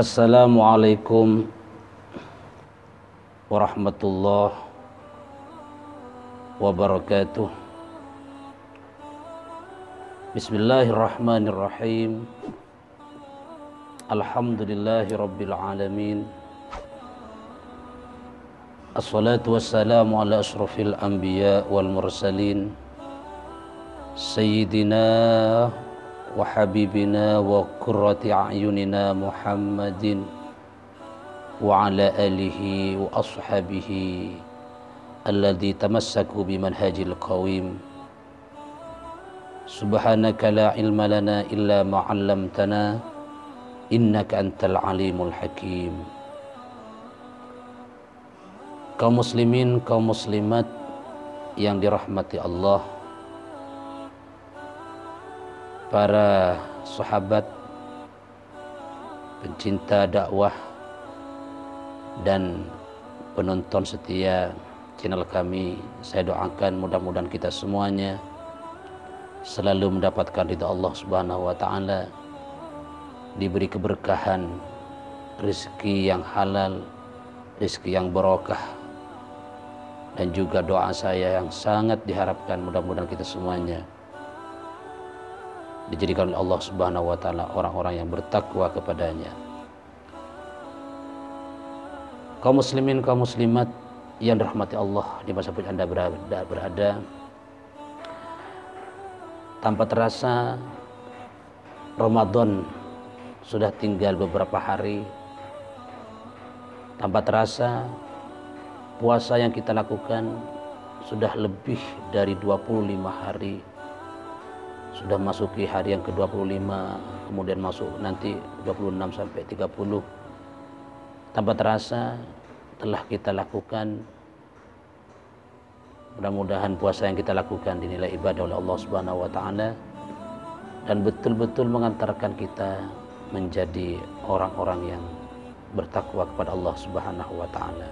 Assalamualaikum warahmatullahi wabarakatuh. Bismillahirrahmanirrahim. Alhamdulillahi rabbil alamin. Assalatu wassalamu ala ashrafil anbiya wal mursalin, Sayyidina wa habibina wa qurrati a'yunina Muhammadin wa ala alihi wa ashabihi alladhi tamassaku bimanhajil qawim. Subhanaka la ilma lana illa ma 'allamtana innaka antal alimul hakim. Kaum muslimin, kaum muslimat yang dirahmati Allah, para sahabat pencinta dakwah dan penonton setia channel kami, saya doakan mudah-mudahan kita semuanya selalu mendapatkan ridha Allah Subhanahu wa taala, diberi keberkahan, rezeki yang halal, rezeki yang barokah, dan juga doa saya yang sangat diharapkan mudah-mudahan kita semuanya dijadikan oleh Allah Subhanahu wa taala orang-orang yang bertakwa kepadanya. Kaum muslimin, kaum muslimat yang dirahmati Allah di masa pun Anda berada, tanpa terasa Ramadan sudah tinggal beberapa hari. Tanpa terasa puasa yang kita lakukan sudah lebih dari 25 hari. Sudah masuki hari yang ke-25, kemudian masuk nanti 26 sampai 30. Tanpa terasa telah kita lakukan. Mudah-mudahan puasa yang kita lakukan dinilai ibadah oleh Allah Subhanahu wa taala dan betul-betul mengantarkan kita menjadi orang-orang yang bertakwa kepada Allah Subhanahu wa taala.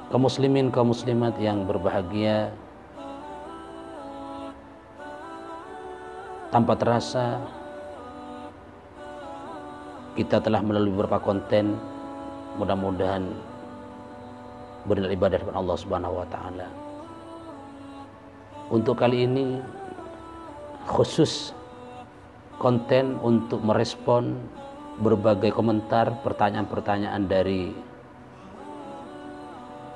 Kaum muslimin, kaum muslimat yang berbahagia, tanpa terasa kita telah melalui beberapa konten, mudah-mudahan bernilai ibadah kepada Allah Subhanahu wa taala. Untuk kali ini khusus konten untuk merespon berbagai komentar, pertanyaan-pertanyaan dari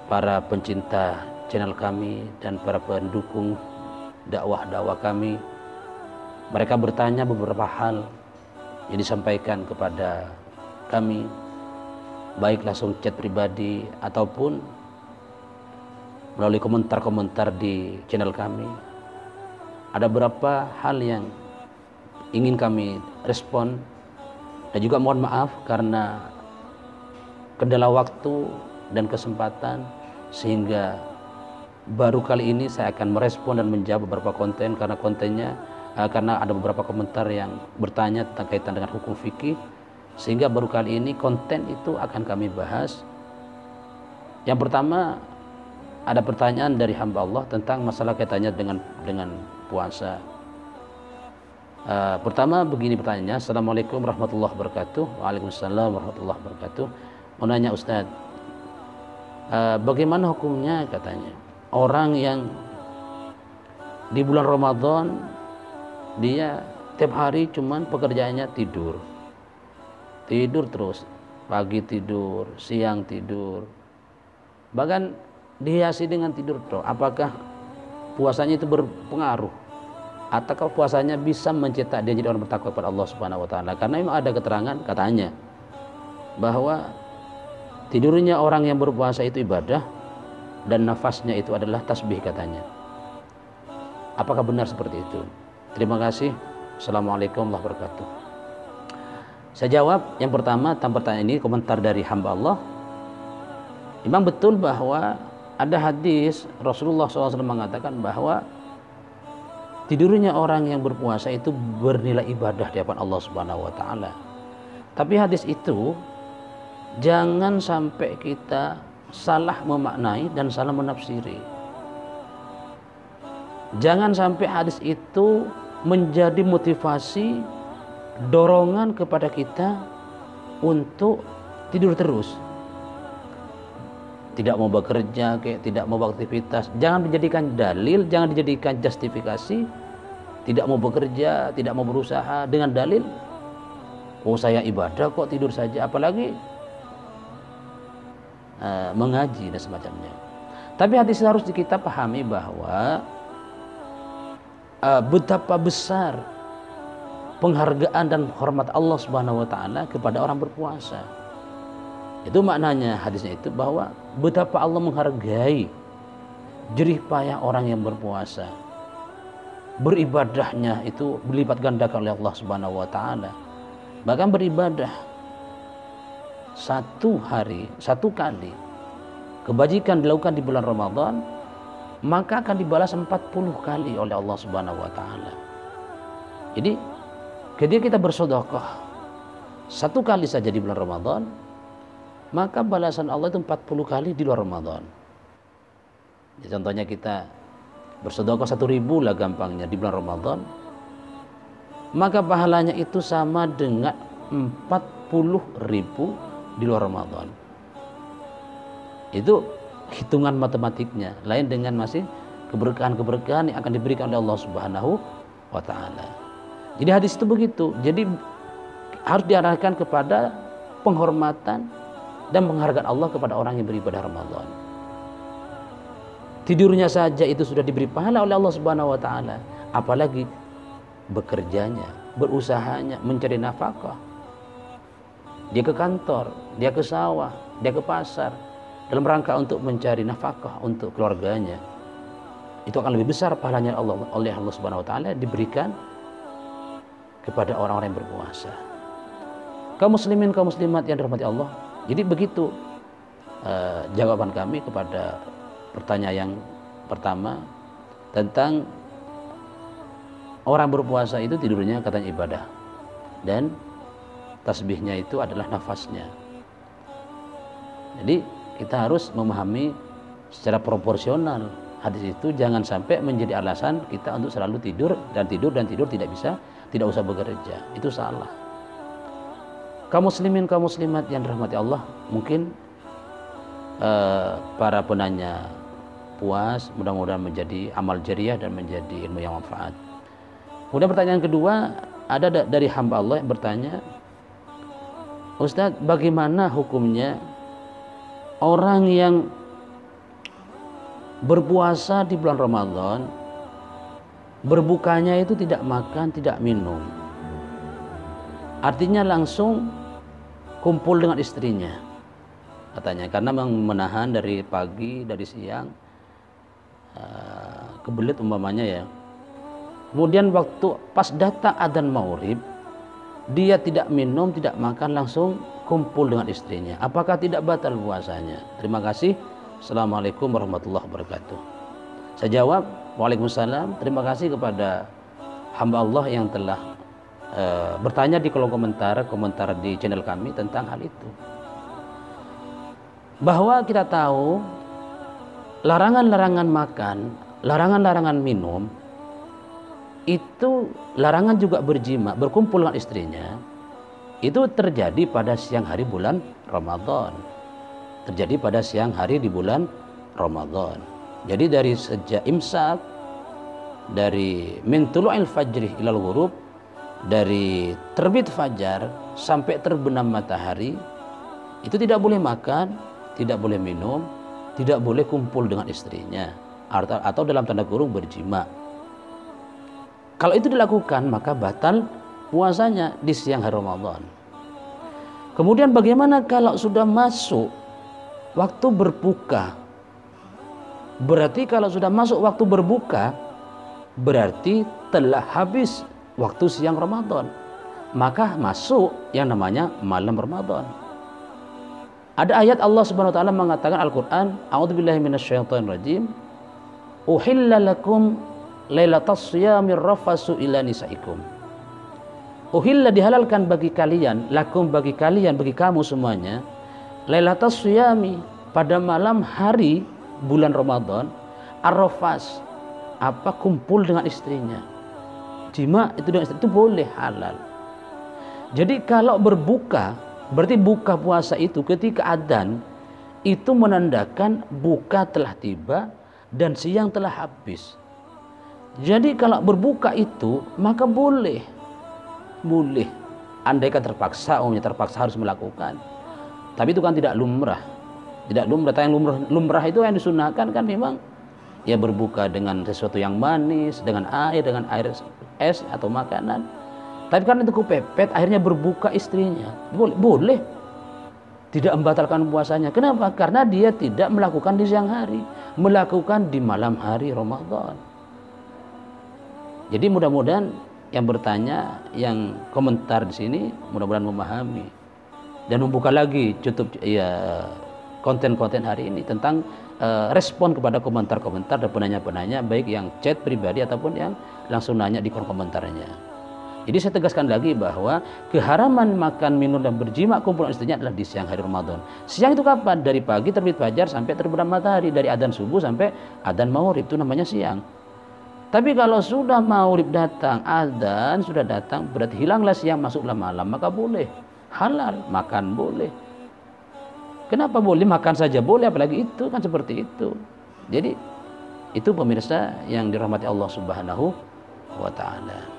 para pencinta channel kami dan para pendukung dakwah-dakwah kami. Mereka bertanya beberapa hal yang disampaikan kepada kami, baik langsung chat pribadi ataupun melalui komentar-komentar di channel kami. Ada beberapa hal yang ingin kami respon, dan juga mohon maaf karena kendala waktu dan kesempatan, sehingga baru kali ini saya akan merespon dan menjawab beberapa konten karena ada beberapa komentar yang bertanya tentang kaitan dengan hukum fikih, sehingga baru kali ini konten itu akan kami bahas. Yang pertama, ada pertanyaan dari hamba Allah tentang masalah kaitannya dengan puasa. Pertama begini pertanyaannya. Assalamualaikum warahmatullahi wabarakatuh. Waalaikumsalam warahmatullahi wabarakatuh. Mau nanya Ustadz, bagaimana hukumnya, katanya, orang yang di bulan Ramadan dia tiap hari cuman pekerjaannya tidur terus, pagi tidur, siang tidur, bahkan dihiasi dengan tidur terus. Apakah puasanya itu berpengaruh, ataukah puasanya bisa mencetak dia jadi orang bertakwa kepada Allah Subhanahu wa taala? Karena memang ada keterangan katanya bahwa tidurnya orang yang berpuasa itu ibadah dan nafasnya itu adalah tasbih, katanya. Apakah benar seperti itu? Terima kasih. Assalamualaikum warahmatullahi wabarakatuh. Saya jawab yang pertama tentang pertanyaan ini, komentar dari hamba Allah. Memang betul bahwa ada hadis Rasulullah SAW mengatakan bahwa tidurnya orang yang berpuasa itu bernilai ibadah di hadapan Allah Subhanahu wa taala. Tapi hadis itu jangan sampai kita salah memaknai dan salah menafsiri. Jangan sampai hadis itu menjadi motivasi dorongan kepada kita untuk tidur terus. Tidak mau bekerja, tidak mau beraktivitas. Jangan dijadikan dalil, jangan dijadikan justifikasi. Tidak mau bekerja, tidak mau berusaha dengan dalil, oh saya ibadah kok tidur saja, apalagi mengaji dan semacamnya. Tapi hadis harus kita pahami bahwa betapa besar penghargaan dan hormat Allah Subhanahu wa taala kepada orang berpuasa. Itu maknanya hadisnya itu, bahwa betapa Allah menghargai jerih payah orang yang berpuasa. Beribadahnya itu berlipat gandakan oleh Allah Subhanahu wa taala. Bahkan beribadah satu kali kebajikan dilakukan di bulan Ramadan, maka akan dibalas 40 kali oleh Allah Subhanahu wa taala. Jadi ketika kita bersedekah satu kali saja di bulan Ramadan, maka balasan Allah itu 40 kali di luar Ramadan. Ya, contohnya kita bersedekah 1.000 lah gampangnya di bulan Ramadan, maka pahalanya itu sama dengan 40.000 di luar Ramadan. Itu hitungan matematiknya, lain dengan masih keberkahan-keberkahan yang akan diberikan oleh Allah Subhanahu wa taala. Jadi hadis itu begitu. Jadi harus diarahkan kepada penghormatan dan penghargaan Allah kepada orang yang beribadah Ramadan. Tidurnya saja itu sudah diberi pahala oleh Allah Subhanahu wa taala, apalagi bekerjanya, berusahanya, mencari nafkah. Dia ke kantor, dia ke sawah, dia ke pasar dalam rangka untuk mencari nafkah untuk keluarganya. Itu akan lebih besar pahalanya oleh Allah Subhanahu wa taala diberikan kepada orang-orang yang berpuasa. Kaum muslimin, kaum muslimat yang dirahmati Allah. Jadi begitu jawaban kami kepada pertanyaan yang pertama tentang orang berpuasa itu tidurnya katanya ibadah, dan tasbihnya itu adalah nafasnya. Jadi kita harus memahami secara proporsional hadis itu, jangan sampai menjadi alasan kita untuk selalu tidur tidak usah bekerja. Itu salah. Kaum muslimin, kaum muslimat yang dirahmati Allah, mungkin para penanya puas mudah-mudahan menjadi amal jariah dan menjadi ilmu yang manfaat. Kemudian pertanyaan kedua ada dari hamba Allah yang bertanya, Ustadz, bagaimana hukumnya orang yang berpuasa di bulan Ramadan, berbukanya itu tidak makan, tidak minum, artinya langsung kumpul dengan istrinya katanya, karena menahan dari pagi, dari siang, kebelet umpamanya ya. Kemudian waktu pas datang adzan maghrib, dia tidak minum, tidak makan, langsung kumpul dengan istrinya. Apakah tidak batal puasanya? Terima kasih. Assalamualaikum warahmatullahi wabarakatuh. Saya jawab, waalaikumsalam. Terima kasih kepada hamba Allah yang telah bertanya di kolom komentar di channel kami tentang hal itu. Bahwa kita tahu larangan-larangan makan, larangan-larangan minum, itu larangan juga berjima, berkumpul dengan istrinya, itu terjadi pada siang hari bulan Ramadan. Terjadi pada siang hari di bulan Ramadan. Jadi dari sejak imsak, dari min tulu'il fajri ilal ghurub, dari terbit fajar sampai terbenam matahari, itu tidak boleh makan, tidak boleh minum, tidak boleh kumpul dengan istrinya, atau dalam tanda kurung berjima. Kalau itu dilakukan maka batal puasanya di siang hari Ramadan. Kemudian bagaimana kalau sudah masuk waktu berbuka? Berarti kalau sudah masuk waktu berbuka, berarti telah habis waktu siang Ramadan. Maka masuk yang namanya malam Ramadan. Ada ayat Allah Subhanahu wa taala mengatakan Al-Qur'an, A'udzubillahi minasyaitonirrajim. Uhilla lakum lailatas shiyamir rafasu ila nisaikum. Uhilla dihalalkan bagi kalian, lakum bagi kalian, bagi kamu semuanya, lailatas shiyami pada malam hari bulan Ramadan, ar-rafas apa kumpul dengan istrinya. Jima itu dengan istri itu boleh, halal. Jadi kalau berbuka, berarti buka puasa itu ketika adzan itu menandakan buka telah tiba dan siang telah habis. Jadi kalau berbuka itu maka boleh. Andaikan terpaksa, umumnya terpaksa harus melakukan. Tapi itu kan tidak lumrah. Tidak lumrah. Yang lumrah itu yang disunahkan kan memang ya berbuka dengan sesuatu yang manis, dengan air es atau makanan. Tapi kan itu kepepet, akhirnya berbuka istrinya. Boleh. Tidak membatalkan puasanya. Kenapa? Karena dia tidak melakukan di siang hari, melakukan di malam hari Ramadan. Jadi mudah-mudahan yang bertanya, yang komentar di sini mudah-mudahan memahami dan membuka lagi YouTube ya konten-konten hari ini tentang respon kepada komentar-komentar dan penanya-penanya, baik yang chat pribadi ataupun yang langsung nanya di kolom komentarnya. Jadi saya tegaskan lagi bahwa keharaman makan, minum dan berjima kumpulan istrinya adalah di siang hari Ramadan. Siang itu kapan? Dari pagi terbit fajar sampai terbenam matahari, dari adzan subuh sampai adzan maghrib, itu namanya siang. Tapi kalau sudah maghrib datang, adzan sudah datang, berarti hilanglah siang, masuklah malam, maka boleh. Halal, makan boleh. Kenapa boleh? Makan saja boleh, apalagi itu kan seperti itu. Jadi itu pemirsa yang dirahmati Allah Subhanahu wa taala.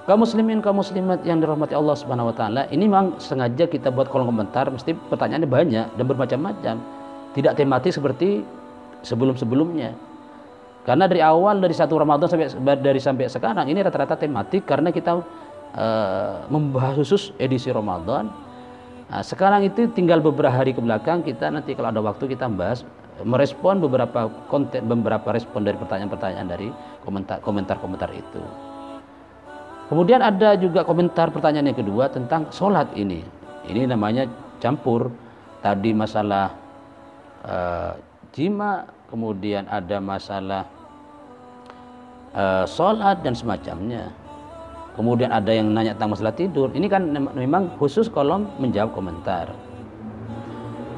Kaum muslimin, kaum muslimat yang dirahmati Allah Subhanahu wa taala, ini memang sengaja kita buat kolom komentar, mesti pertanyaannya banyak dan bermacam-macam. Tidak tematis seperti sebelum-sebelumnya. Karena dari awal, dari satu Ramadan sampai sekarang ini rata-rata tematik karena kita membahas khusus edisi Ramadan. Nah, sekarang itu tinggal beberapa hari ke belakang, kita nanti kalau ada waktu kita bahas, merespon beberapa respon dari pertanyaan-pertanyaan dari komentar-komentar itu. Kemudian ada juga komentar pertanyaan yang kedua tentang sholat ini. Ini namanya campur. Tadi masalah jima, kemudian ada masalah sholat dan semacamnya. Kemudian ada yang nanya tentang masalah tidur. Ini kan memang khusus kolom menjawab komentar.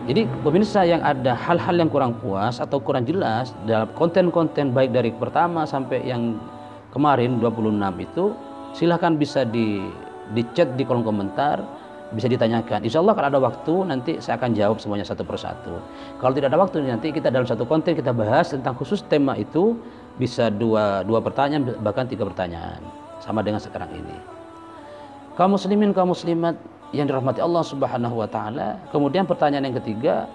Jadi pemirsa yang ada hal-hal yang kurang puas atau kurang jelas dalam konten-konten baik dari pertama sampai yang kemarin 26 itu, silahkan bisa di chat di kolom komentar, bisa ditanyakan. Insya Allah kalau ada waktu nanti saya akan jawab semuanya satu persatu. Kalau tidak ada waktu nanti kita dalam satu konten kita bahas tentang khusus tema itu, bisa dua pertanyaan bahkan 3 pertanyaan sama dengan sekarang ini. Kaum muslimin, kaum muslimat yang dirahmati Allah Subhanahu wa taala. Kemudian pertanyaan yang ketiga,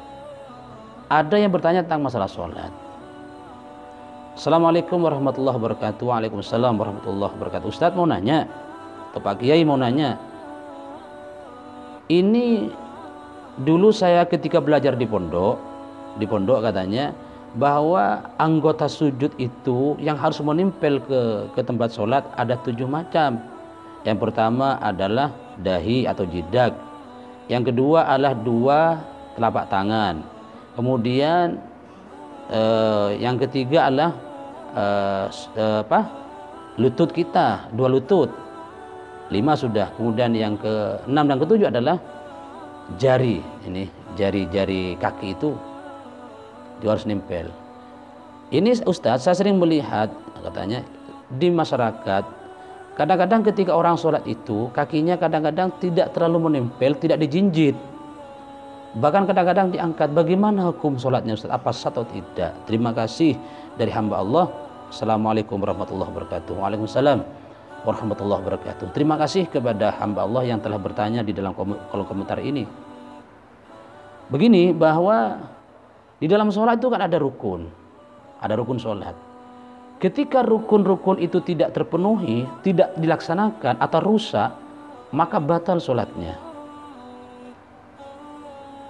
ada yang bertanya tentang masalah sholat. Assalamualaikum warahmatullahi wabarakatuh. Waalaikumsalam warahmatullahi wabarakatuh. Ustadz mau nanya, atau Pak Kiai mau nanya, ini dulu saya ketika belajar di pondok katanya bahwa anggota sujud itu yang harus menempel ke tempat sholat ada 7 macam. Yang pertama adalah dahi atau jidak. Yang kedua adalah 2 telapak tangan. Kemudian yang ketiga adalah lutut kita, 2 lutut. 5 sudah. Kemudian yang ke-6 dan ke-7 adalah jari. Ini jari-jari kaki itu harus nempel. Ini Ustadz, saya sering melihat katanya di masyarakat, kadang-kadang ketika orang sholat itu kakinya kadang-kadang tidak terlalu menempel, tidak dijinjit. Bahkan kadang-kadang diangkat. Bagaimana hukum sholatnya Ustadz? Apa sah atau tidak? Terima kasih dari hamba Allah. Assalamualaikum warahmatullahi wabarakatuh. Waalaikumsalam warahmatullahi wabarakatuh. Terima kasih kepada hamba Allah yang telah bertanya di dalam kolom komentar ini. Begini, bahwa di dalam sholat itu kan ada rukun sholat. Ketika rukun-rukun itu tidak terpenuhi, tidak dilaksanakan atau rusak, maka batal sholatnya.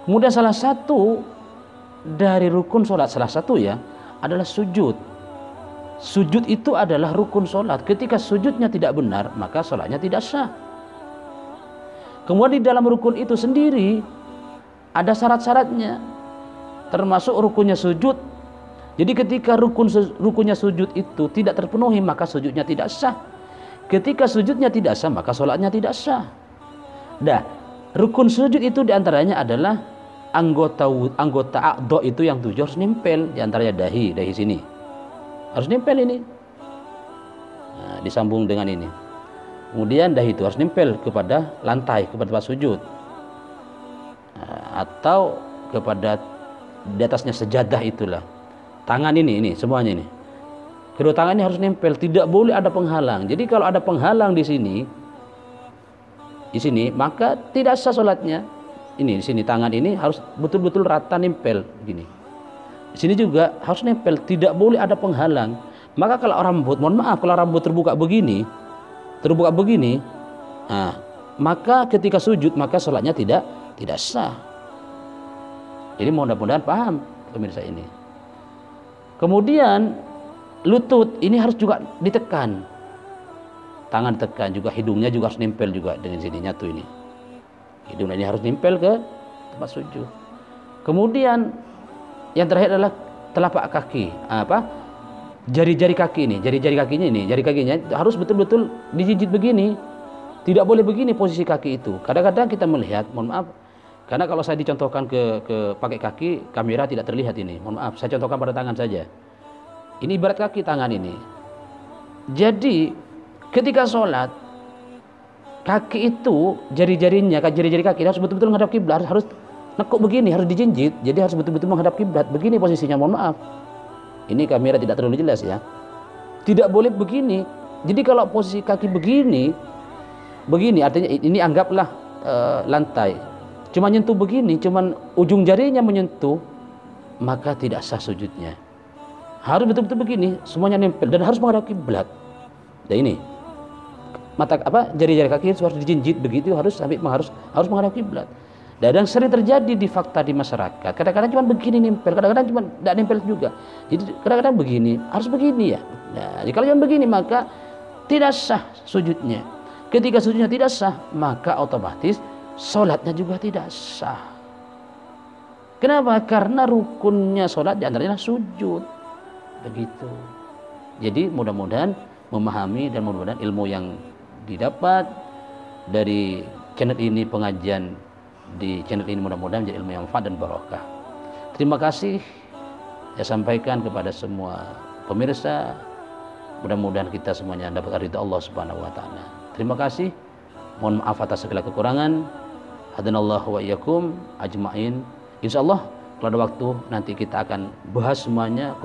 Kemudian salah satu dari rukun sholat, adalah sujud. Sujud itu adalah rukun sholat. Ketika sujudnya tidak benar, maka sholatnya tidak sah. Kemudian di dalam rukun itu sendiri ada syarat-syaratnya, termasuk rukunnya sujud. Jadi ketika rukunnya sujud itu tidak terpenuhi, maka sujudnya tidak sah. Ketika sujudnya tidak sah, maka sholatnya tidak sah. Nah, rukun sujud itu diantaranya adalah anggota a'dha itu yang 7 harus nempel, diantaranya dahi sini harus nempel ini. Nah, disambung dengan ini. Kemudian dahi itu harus nempel kepada lantai, kepada tempat sujud, atau kepada di atasnya sejadah itulah. Tangan ini semuanya ini. Kedua tangan ini harus nempel, tidak boleh ada penghalang. Jadi kalau ada penghalang di sini, maka tidak sah sholatnya. Ini di sini tangan ini harus betul-betul rata nempel begini. Di sini juga harus nempel, tidak boleh ada penghalang. Maka kalau rambut, mohon maaf, kalau rambut terbuka begini, maka ketika sujud maka sholatnya tidak sah. Jadi mudah-mudahan paham pemirsa ini. Kemudian lutut ini harus juga ditekan, tangan tekan juga, hidungnya juga harus nempel juga dengan sininya tuh ini. Hidung ini harus nempel ke tempat sujud. Kemudian yang terakhir adalah telapak kaki, jari-jari kaki ini, jari kakinya harus betul-betul dijinjit begini. Tidak boleh begini posisi kaki itu. Kadang-kadang kita melihat, mohon maaf, karena kalau saya dicontohkan ke pakai kaki, kamera tidak terlihat ini. Mohon maaf, saya contohkan pada tangan saja. Ini ibarat kaki, tangan ini. Jadi ketika sholat, kaki itu jari-jari kaki harus betul-betul menghadap kiblat, harus nekuk begini, harus dijinjit. Jadi harus betul-betul menghadap kiblat. Begini posisinya, mohon maaf. Ini kamera tidak terlalu jelas ya. Tidak boleh begini. Jadi kalau posisi kaki begini artinya ini anggaplah lantai. Cuma nyentuh begini, cuman ujung jarinya menyentuh, maka tidak sah sujudnya. Harus betul-betul begini, semuanya nempel dan harus menghadap kiblat. Dan ini jari-jari kaki harus dijinjit begitu, harus menghadap kiblat. Dan sering terjadi di fakta di masyarakat. Kadang-kadang cuma begini nempel, kadang-kadang cuma tidak nempel juga. Jadi kadang-kadang begini, harus begini ya. Nah, kalau cuma begini maka tidak sah sujudnya. Ketika sujudnya tidak sah, maka otomatis sholatnya juga tidak sah. Kenapa? Karena rukunnya sholat diantaranya sujud. Begitu. Jadi mudah-mudahan memahami dan mudah-mudahan ilmu yang didapat dari channel ini, pengajian di channel ini mudah-mudahan menjadi ilmu yang manfaat dan barokah. Terima kasih saya sampaikan kepada semua pemirsa. Mudah-mudahan kita semuanya dapat ridha Allah Subhanahu wa taala. Terima kasih. Mohon maaf atas segala kekurangan. Hadanallahu wa iyyakum ajmain. Insyaallah kalau ada waktu nanti kita akan bahas semuanya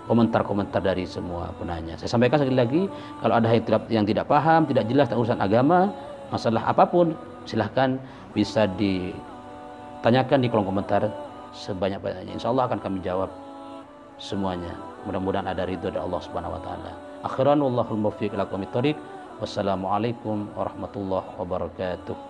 komentar-komentar dari semua penanya. Saya sampaikan sekali lagi, kalau ada yang tidak paham, tidak jelas tentang urusan agama, masalah apapun, silahkan bisa ditanyakan di kolom komentar sebanyak-banyaknya. Insyaallah akan kami jawab semuanya. Mudah-mudahan ada ridho dari Allah Subhanahu wa taala. Akhiran wallahul muwaffiq ila aqwamit thoriq. Wassalamualaikum warahmatullahi wabarakatuh.